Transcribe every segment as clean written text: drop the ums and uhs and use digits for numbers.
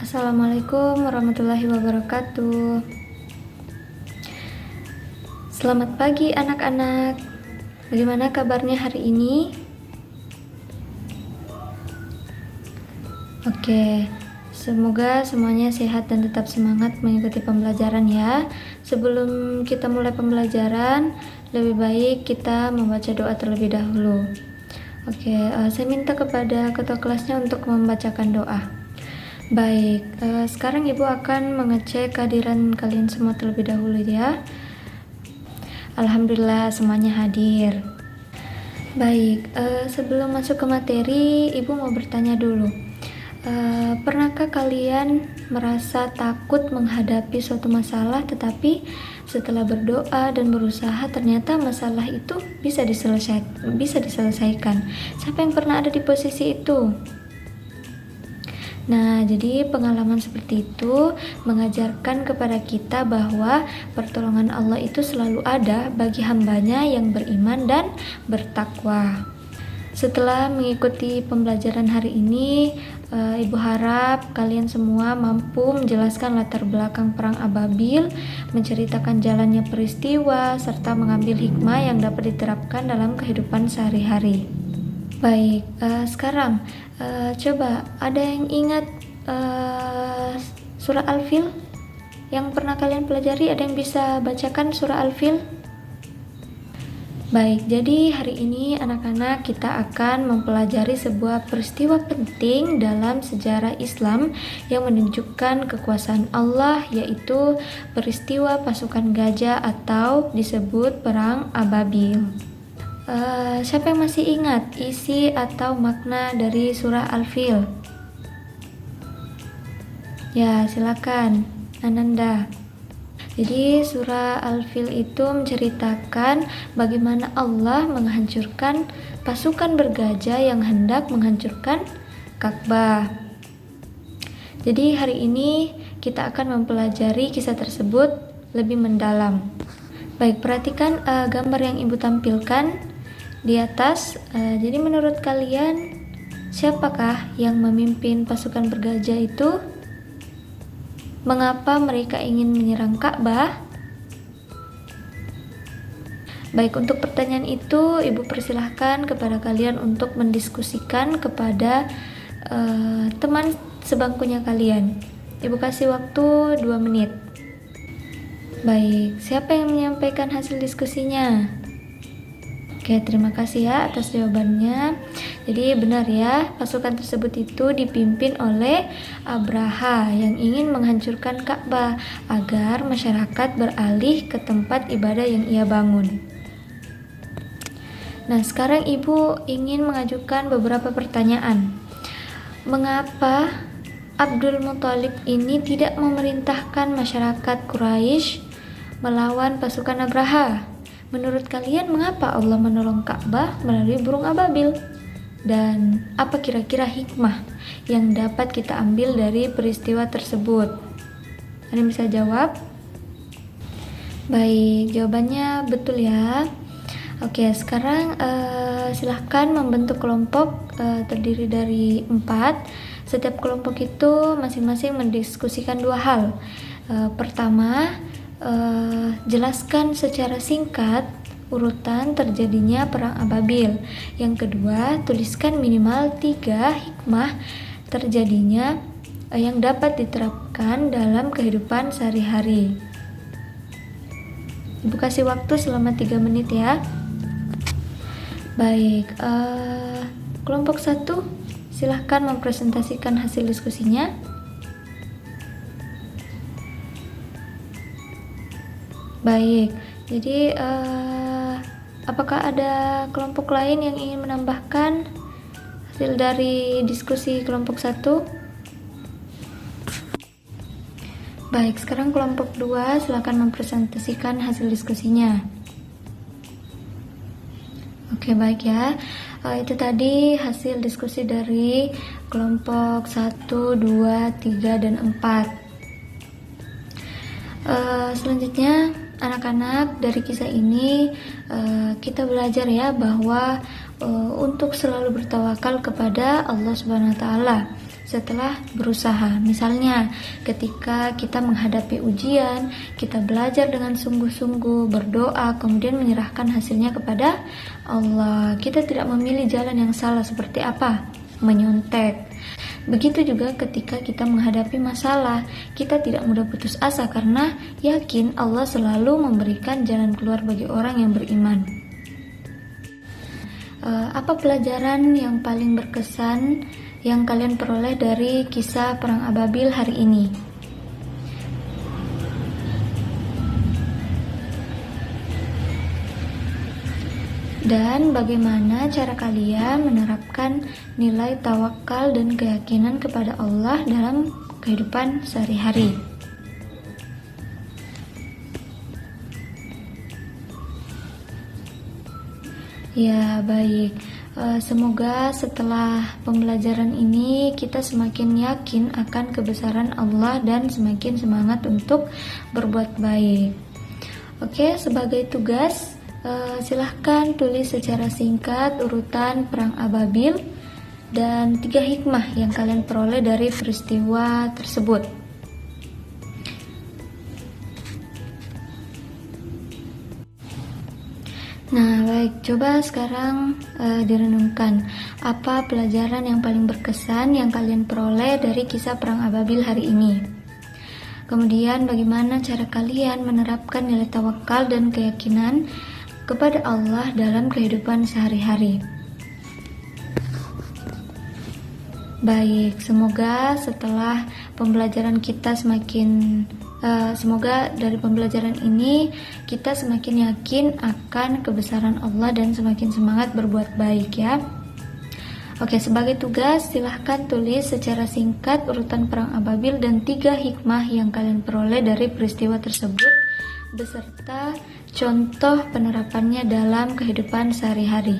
Assalamualaikum warahmatullahi wabarakatuh. Selamat pagi anak-anak. Bagaimana kabarnya hari ini? Oke, semoga semuanya sehat dan tetap semangat mengikuti pembelajaran ya. Sebelum kita mulai pembelajaran, lebih baik kita membaca doa terlebih dahulu. Oke, saya minta kepada ketua kelasnya untuk membacakan doa. Baik, sekarang Ibu akan mengecek kehadiran kalian semua terlebih dahulu ya. Alhamdulillah semuanya hadir. Baik, sebelum masuk ke materi, Ibu mau bertanya dulu. Pernahkah kalian merasa takut menghadapi suatu masalah, tetapi setelah berdoa dan berusaha ternyata masalah itu bisa diselesaikan? Siapa yang pernah ada di posisi itu? Nah, jadi pengalaman seperti itu mengajarkan kepada kita bahwa pertolongan Allah itu selalu ada bagi hambanya yang beriman dan bertakwa. Setelah mengikuti pembelajaran hari ini, Ibu harap kalian semua mampu menjelaskan latar belakang perang Ababil, menceritakan jalannya peristiwa, serta mengambil hikmah yang dapat diterapkan dalam kehidupan sehari-hari. Baik, sekarang coba ada yang ingat surah Al-Fil yang pernah kalian pelajari? Ada yang bisa bacakan surah Al-Fil? Baik, jadi hari ini anak-anak kita akan mempelajari sebuah peristiwa penting dalam sejarah Islam yang menunjukkan kekuasaan Allah, yaitu peristiwa pasukan gajah atau disebut perang Ababil. Siapa yang masih ingat isi atau makna dari surah Al-Fil? Ya, silakan Ananda. Jadi surah Al-Fil itu menceritakan bagaimana Allah menghancurkan pasukan bergajah yang hendak menghancurkan Ka'bah. Jadi hari ini kita akan mempelajari kisah tersebut lebih mendalam. Baik, perhatikan gambar yang Ibu tampilkan di atas. Jadi menurut kalian siapakah yang memimpin pasukan bergajah itu? Mengapa mereka ingin menyerang Ka'bah? Baik, untuk pertanyaan itu Ibu persilahkan kepada kalian untuk mendiskusikan kepada teman sebangkunya kalian. Ibu kasih waktu 2 menit. Baik, siapa yang menyampaikan hasil diskusinya? Oke, terima kasih ya atas jawabannya. Jadi benar ya, pasukan tersebut itu dipimpin oleh Abraha yang ingin menghancurkan Ka'bah agar masyarakat beralih ke tempat ibadah yang ia bangun. Nah, sekarang Ibu ingin mengajukan beberapa pertanyaan. Mengapa Abdul Muthalib ini tidak memerintahkan masyarakat Quraisy melawan pasukan Abraha? Menurut kalian mengapa Allah menolong Ka'bah melalui burung ababil? Dan apa kira-kira hikmah yang dapat kita ambil dari peristiwa tersebut? Ada yang bisa jawab? Baik, jawabannya betul ya. Oke, sekarang silahkan membentuk kelompok terdiri dari 4. Setiap kelompok itu masing-masing mendiskusikan 2 hal. Pertama, jelaskan secara singkat urutan terjadinya perang Ababil. Yang kedua, tuliskan minimal 3 hikmah terjadinya yang dapat diterapkan dalam kehidupan sehari-hari. Ibu kasih waktu selama 3 menit ya. Baik, kelompok 1 silahkan mempresentasikan hasil diskusinya. Baik, jadi apakah ada kelompok lain yang ingin menambahkan hasil dari diskusi kelompok 1? Baik, sekarang kelompok 2 silakan mempresentasikan hasil diskusinya. Oke, baik ya. Itu tadi hasil diskusi dari kelompok 1, 2, 3, dan 4. Selanjutnya anak-anak, dari kisah ini kita belajar ya bahwa untuk selalu bertawakal kepada Allah Subhanahu wa taala. setelah berusaha. Misalnya, ketika kita menghadapi ujian, kita belajar dengan sungguh-sungguh, berdoa, kemudian menyerahkan hasilnya kepada Allah. Kita tidak memilih jalan yang salah seperti apa? Menyontek. Begitu juga ketika kita menghadapi masalah, kita tidak mudah putus asa karena yakin Allah selalu memberikan jalan keluar bagi orang yang beriman. Apa pelajaran yang paling berkesan yang kalian peroleh dari kisah Perang Ababil hari ini? Dan bagaimana cara kalian menerapkan nilai tawakal dan keyakinan kepada Allah dalam kehidupan sehari-hari? Ya, baik. Semoga setelah pembelajaran ini kita semakin yakin akan kebesaran Allah dan semakin semangat untuk berbuat baik. Oke, sebagai tugas, silahkan tulis secara singkat urutan Perang Ababil dan 3 hikmah yang kalian peroleh dari peristiwa tersebut. Nah, baik, coba sekarang direnungkan apa pelajaran yang paling berkesan yang kalian peroleh dari kisah Perang Ababil hari ini. Kemudian bagaimana cara kalian menerapkan nilai tawakal dan keyakinan kepada Allah dalam kehidupan sehari-hari. Baik, semoga setelah pembelajaran kita semoga dari pembelajaran ini kita semakin yakin akan kebesaran Allah dan semakin semangat berbuat baik ya. Oke, sebagai tugas silahkan tulis secara singkat urutan Perang Ababil dan 3 hikmah yang kalian peroleh dari peristiwa tersebut beserta contoh penerapannya dalam kehidupan sehari-hari.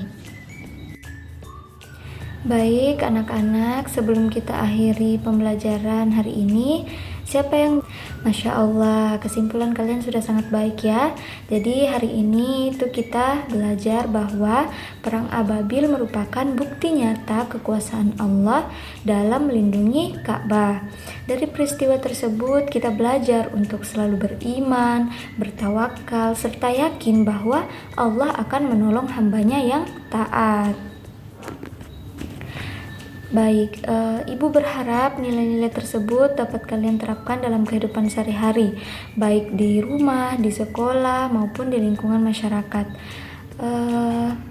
Baik anak-anak, sebelum kita akhiri pembelajaran hari ini, siapa yang Masya Allah, kesimpulan kalian sudah sangat baik ya. Jadi hari ini tuh kita belajar bahwa Perang Ababil merupakan bukti nyata kekuasaan Allah dalam melindungi Ka'bah. Dari peristiwa tersebut kita belajar untuk selalu beriman, bertawakal, serta yakin bahwa Allah akan menolong hambanya yang taat. Baik, Ibu berharap nilai-nilai tersebut dapat kalian terapkan dalam kehidupan sehari-hari, baik di rumah, di sekolah, maupun di lingkungan masyarakat.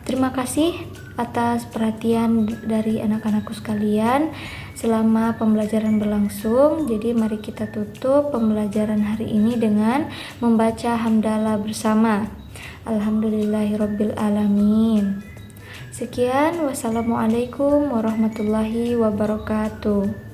Terima kasih atas perhatian dari anak-anakku sekalian selama pembelajaran berlangsung. Jadi mari kita tutup pembelajaran hari ini dengan membaca hamdalah bersama. Alhamdulillahirabbil alamin. Sekian, wassalamualaikum warahmatullahi wabarakatuh.